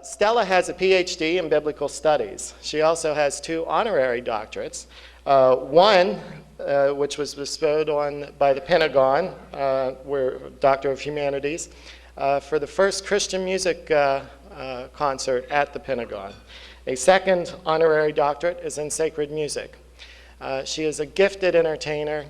Stella has a PhD in biblical studies. She also has 2 honorary doctorates. One, which was bestowed on by the Pentagon, where Doctor of Humanities, for the first Christian music concert at the Pentagon. A second honorary doctorate is in sacred music. She is a gifted entertainer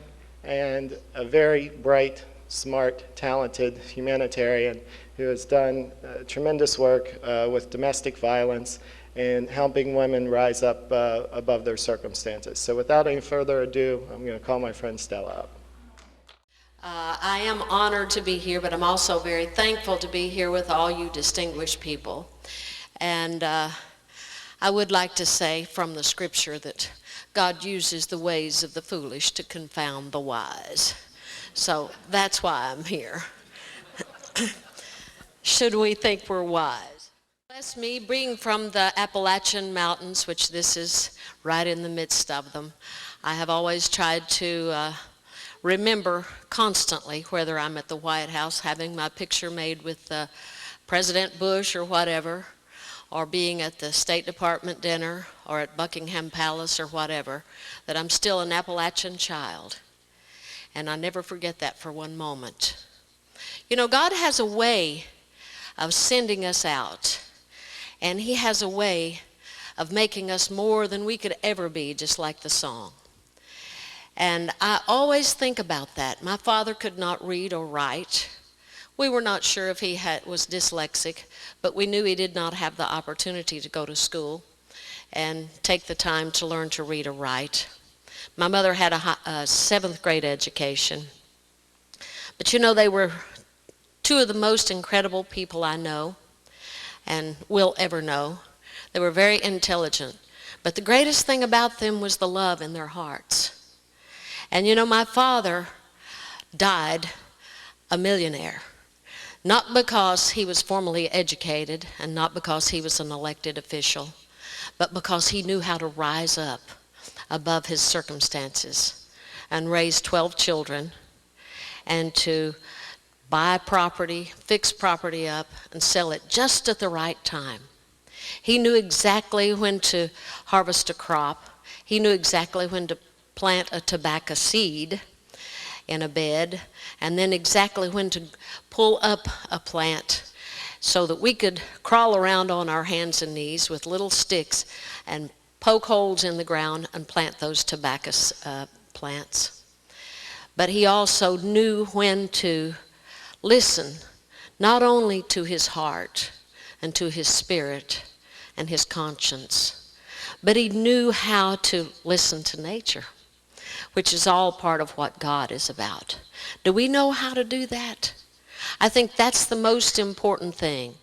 and a very bright, smart, talented humanitarian who has done tremendous work with domestic violence and helping women rise up above their circumstances. So without any further ado, I'm going to call my friend Stella up. I am honored to be here, but I'm also very thankful to be here with all you distinguished people. And I would like to say from the scripture that God uses the ways of the foolish to confound the wise. So that's why I'm here. Should we think we're wise? Bless me, being from the Appalachian Mountains, which this is right in the midst of them, I have always tried to remember constantly, whether I'm at the White House having my picture made with President Bush or whatever, or being at the State Department dinner or at Buckingham Palace or whatever, that I'm still an Appalachian child. And I never forget that for one moment. You know, God has a way of sending us out, and He has a way of making us more than we could ever be, just like the song. And I always think about that. My father could not read or write. We were not sure if he was dyslexic, but we knew he did not have the opportunity to go to school and take the time to learn to read or write. My mother had a 7th grade education. But you know, they were 2 of the most incredible people I know and will ever know. They were very intelligent. But the greatest thing about them was the love in their hearts. And you know, my father died a millionaire. Not because he was formally educated and not because he was an elected official, but because he knew how to rise up above his circumstances and raise 12 children and to buy property, fix property up, and sell it just at the right time. He knew exactly when to harvest a crop. He knew exactly when to plant a tobacco seed in a bed, and then exactly when to pull up a plant so that we could crawl around on our hands and knees with little sticks and poke holes in the ground and plant those tobacco plants. But he also knew when to listen, not only to his heart and to his spirit and his conscience, but he knew how to listen to nature, which is all part of what God is about. Do we know how to do that? I think that's the most important thing.